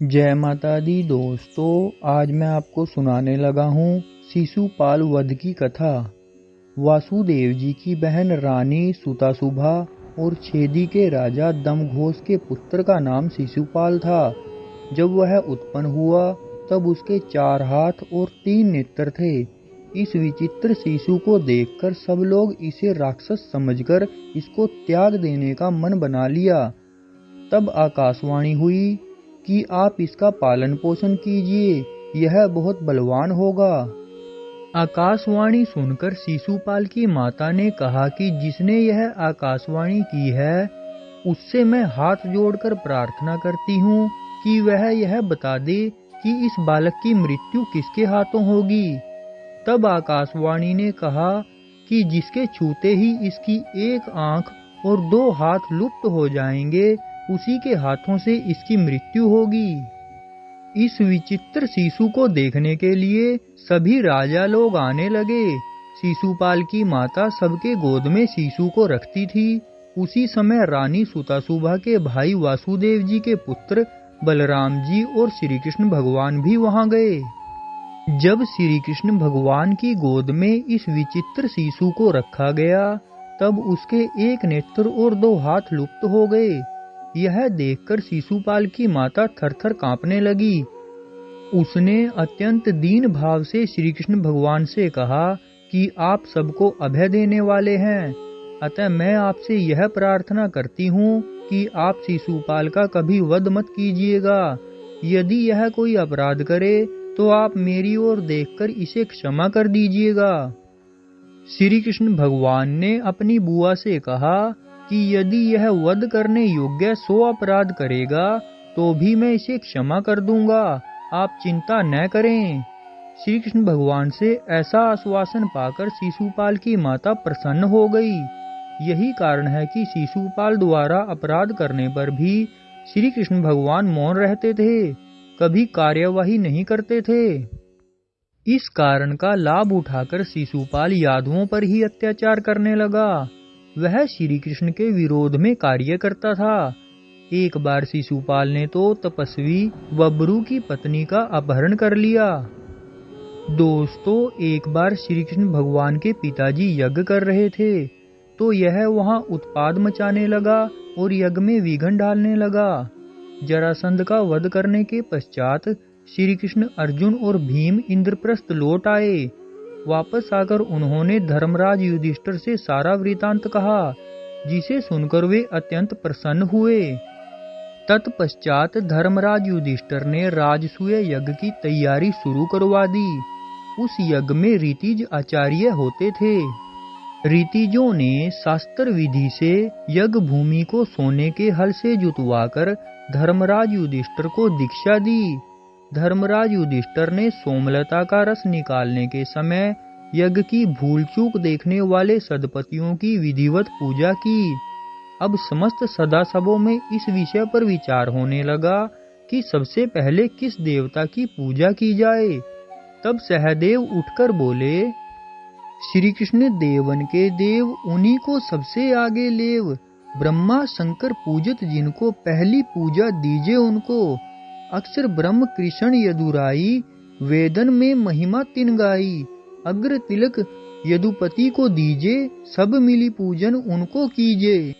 जय माता दी दोस्तों, आज मैं आपको सुनाने लगा हूँ शिशुपाल वध की कथा। वासुदेव जी की बहन रानी सुतासुभा और छेदी के राजा दमघोष के पुत्र का नाम शिशुपाल था। जब वह उत्पन्न हुआ तब उसके 4 हाथ और 3 नेत्र थे। इस विचित्र शिशु को देखकर सब लोग इसे राक्षस समझकर इसको त्याग देने का मन बना लिया। तब आकाशवाणी हुई कि आप इसका पालन पोषण कीजिए, यह बहुत बलवान होगा। आकाशवाणी सुनकर शिशुपाल की माता ने कहा कि जिसने यह आकाशवाणी की है उससे मैं हाथ जोड़कर प्रार्थना करती हूँ कि वह यह बता दे कि इस बालक की मृत्यु किसके हाथों होगी। तब आकाशवाणी ने कहा कि जिसके छूते ही इसकी 1 आंख और 2 हाथ लुप्त हो जाएंगे उसी के हाथों से इसकी मृत्यु होगी। इस विचित्र शिशु को देखने के लिए सभी राजा लोग आने लगे। शिशुपाल की माता सबके गोद में शिशु को रखती थी। उसी समय रानी सुतासुभा के भाई वासुदेव जी के पुत्र बलराम जी और श्री कृष्ण भगवान भी वहां गए। जब श्री कृष्ण भगवान की गोद में इस विचित्र शिशु को रखा गया तब उसके 1 नेत्र और 2 हाथ लुप्त हो गए। यह देखकर शिशुपाल की माता थर-थर कांपने लगी। उसने अत्यंत दीन भाव से श्री कृष्ण भगवान से कहा कि आप सबको अभय देने वाले हैं, अतः मैं आपसे यह प्रार्थना करती हूँ कि आप शिशुपाल का कभी वध मत कीजिएगा। यदि यह कोई अपराध करे तो आप मेरी ओर देखकर इसे क्षमा कर दीजिएगा। श्री कृष्ण भगवान ने अपनी बुआ से कहा कि यदि यह वध करने योग्य 100 अपराध करेगा तो भी मैं इसे क्षमा कर दूंगा, आप चिंता न करें। श्री कृष्ण भगवान से ऐसा आश्वासन पाकर शिशुपाल की माता प्रसन्न हो गई। यही कारण है कि शिशुपाल द्वारा अपराध करने पर भी श्री कृष्ण भगवान मौन रहते थे, कभी कार्यवाही नहीं करते थे। इस कारण का लाभ उठाकर शिशुपाल यादवों पर ही अत्याचार करने लगा। वह श्री कृष्ण के विरोध में कार्य करता था। एक बार शिशुपाल ने तो तपस्वी बब्रू की पत्नी का अपहरण कर लिया। दोस्तों, एक बार श्री कृष्ण भगवान के पिताजी यज्ञ कर रहे थे तो यह वहां उत्पाद मचाने लगा और यज्ञ में विघ्न डालने लगा। जरासंध का वध करने के पश्चात श्री कृष्ण, अर्जुन और भीम इंद्रप्रस्थ लौट आए। वापस आकर उन्होंने धर्मराज युधिष्ठिर से सारा वृतांत कहा, जिसे सुनकर वे अत्यंत प्रसन्न हुए। तत्पश्चात धर्मराज युधिष्ठिर ने राजसूय यज्ञ की तैयारी शुरू करवा दी। उस यज्ञ में ऋतिज आचार्य होते थे। ऋतिजों ने शास्त्र विधि से यज्ञ भूमि को सोने के हल से जुतवाकर धर्मराज युधिष्ठिर को दीक्षा दी। धर्मराज युधिष्ठिर ने सोमलता का रस निकालने के समय यज्ञ की भूल चूक देखने वाले सदपतियों की विधिवत पूजा की। अब समस्त सदासभों में इस विषय पर विचार होने लगा कि सबसे पहले किस देवता की पूजा की जाए। तब सहदेव उठकर बोले, श्री कृष्ण देवन के देव, उन्हीं को सबसे आगे लेव। ब्रह्मा शंकर पूजत जिनको पहली पूजा दीजे उनको। अक्षर ब्रह्म कृष्ण यदुराई, वेदन में महिमा तिन गाई। अग्र तिलक यदुपति को दीजे, सब मिली पूजन उनको कीजे।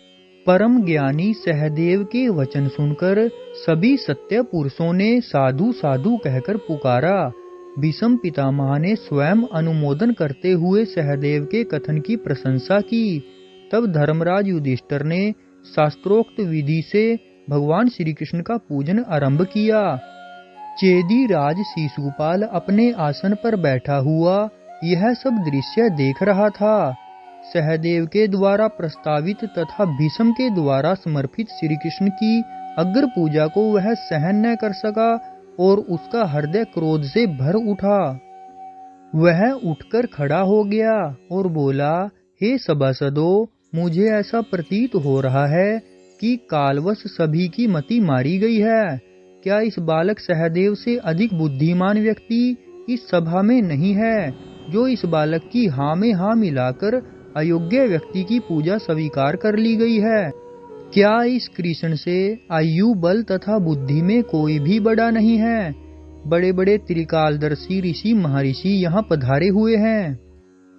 परम ज्ञानी सहदेव के वचन सुनकर सभी सत्य पुरुषों ने साधु साधु कहकर पुकारा। भीष्म पितामह ने स्वयं अनुमोदन करते हुए सहदेव के कथन की प्रशंसा की। तब धर्मराज युधिष्ठिर ने शास्त्रोक्त विधि से भगवान श्री कृष्ण का पूजन आरंभ किया। चेदी राज शिशुपाल अपने आसन पर बैठा हुआ यह सब दृश्य देख रहा था। सहदेव के द्वारा प्रस्तावित तथा भीष्म के द्वारा समर्पित श्री कृष्ण की अग्र पूजा को वह सहन न कर सका और उसका हृदय क्रोध से भर उठा। वह उठकर खड़ा हो गया और बोला, हे सभासदों, मुझे ऐसा प्रतीत हो रहा है कि कालवश सभी की मति मारी गई है। क्या इस बालक सहदेव से अधिक बुद्धिमान व्यक्ति इस सभा में नहीं है, जो इस बालक की हाँ में हाँ मिलाकर अयोग्य व्यक्ति की पूजा स्वीकार कर ली गई है। क्या इस कृष्ण से आयु, बल तथा बुद्धि में कोई भी बड़ा नहीं है? बड़े बड़े त्रिकालदर्शी ऋषि महर्षि यहाँ पधारे हुए हैं।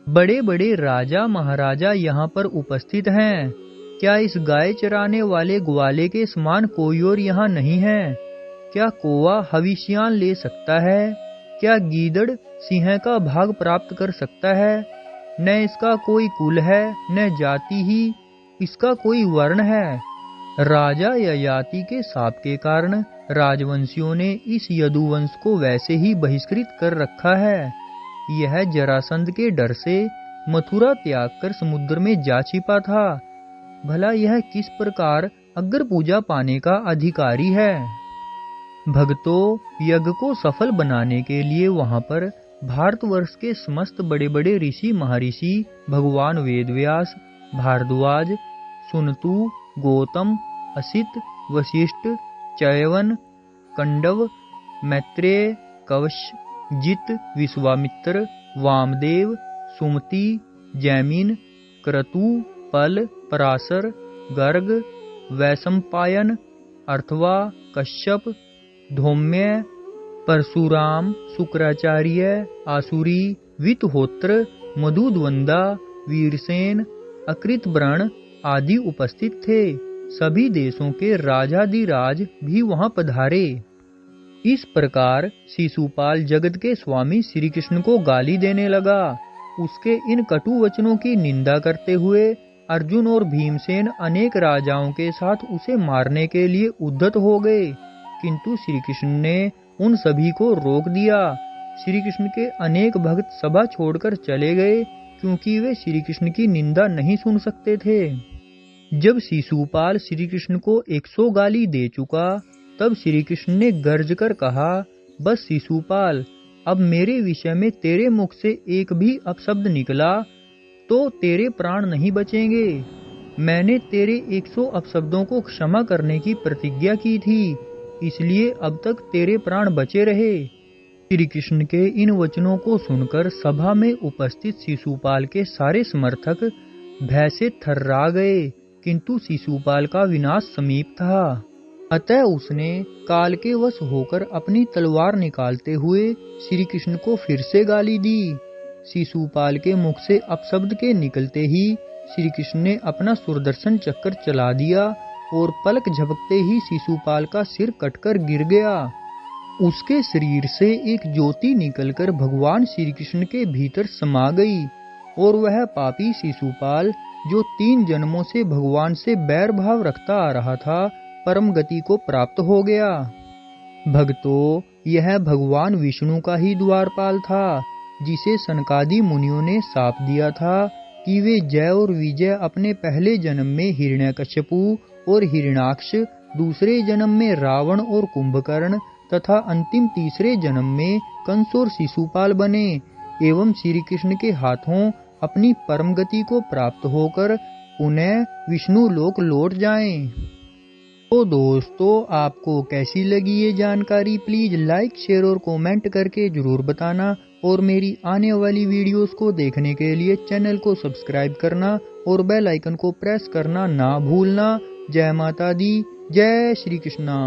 बड़े बड़े राजा महाराजा यहाँ पर उपस्थित हैं। क्या इस गाय चराने वाले ग्वाले के समान कोई और यहाँ नहीं है? क्या कौवा हविष्यान ले सकता है? क्या गीदड़ सिंह का भाग प्राप्त कर सकता है? न इसका कोई कुल है, न जाति ही इसका कोई वर्ण है। राजा ययाति के शाप के कारण राजवंशियों ने इस यदुवंश को वैसे ही बहिष्कृत कर रखा है। यह जरासंध के डर से मथुरा त्याग कर समुद्र में जा छिपा था। भला यह किस प्रकार अग्र पूजा पाने का अधिकारी है? भक्तों, यज्ञ को सफल बनाने के लिए वहां पर भारतवर्ष के समस्त बड़े बड़े ऋषि महर्षि भगवान वेदव्यास, भारद्वाज, सुनतु, गौतम, असित, वशिष्ठ, च्यवन, कंडव, मैत्रेय, कवशजित, विश्वामित्र, वामदेव, सुमति, जैमिन, क्रतु, पल, पराशर, गर्ग, वैशंपायन, अर्थवा, कश्यप, धौम्य, परशुराम, शुक्राचार्य, आसुरी, वितहोत्र, मधुद्वंदा, वीरसेन, अकृतव्रण आदि उपस्थित थे। सभी देशों के राजाधिराज भी वहां पधारे। इस प्रकार शिशुपाल जगत के स्वामी श्री कृष्ण को गाली देने लगा। उसके इन कटु वचनों की निंदा करते हुए अर्जुन और भीमसेन अनेक राजाओं के साथ उसे मारने के लिए उद्यत हो गए, किंतु श्री कृष्ण ने उन सभी को रोक दिया। श्री कृष्ण के अनेक भक्त सभा छोड़कर चले गए, क्योंकि वे श्री कृष्ण की निंदा नहीं सुन सकते थे। जब शिशुपाल श्री कृष्ण को 100 गाली दे चुका, तब श्री कृष्ण ने गर्ज कर कहा, बस शिशुपाल, अब मेरे विषय में तेरे मुख से एक भी अपशब्द निकला तो तेरे प्राण नहीं बचेंगे। मैंने तेरे 100 अपशब्दों को क्षमा करने की प्रतिज्ञा की थी, इसलिए अब तक तेरे प्राण बचे रहे। श्री कृष्ण के इन वचनों को सुनकर सभा में उपस्थित शिशुपाल के सारे समर्थक भय से थर्रा गए, किंतु शिशुपाल का विनाश समीप था। अतः उसने काल के वश होकर अपनी तलवार निकालते हुए श्री कृष्ण को फिर से गाली दी। शिशुपाल के मुख से अपशब्द के निकलते ही श्री कृष्ण ने अपना सुदर्शन चक्र चला दिया और पलक झपकते ही शिशुपाल का सिर कटकर गिर गया। उसके शरीर से एक ज्योति निकलकर भगवान श्री कृष्ण के भीतर समा गई और वह पापी शिशुपाल, जो 3 जन्मों से भगवान से बैर भाव रखता आ रहा था, परम गति को प्राप्त हो गया। भक्तों, यह भगवान विष्णु का ही द्वारपाल था, जिसे सनकादि मुनियों ने शाप दिया था कि वे जय और विजय अपने पहले जन्म में हिरण्यकश्यपु और हिरण्याक्ष, दूसरे जन्म में रावण और कुंभकर्ण तथा अंतिम तीसरे जन्म में कंस और शिशुपाल बने एवं श्री कृष्ण के हाथों अपनी परम गति को प्राप्त होकर पुनः विष्णु लोक लौट जाएं। तो दोस्तों, आपको कैसी लगी ये जानकारी? प्लीज लाइक, शेयर और कमेंट करके जरूर बताना और मेरी आने वाली वीडियोस को देखने के लिए चैनल को सब्सक्राइब करना और बेल आइकन को प्रेस करना ना भूलना। जय माता दी, जय श्री कृष्णा।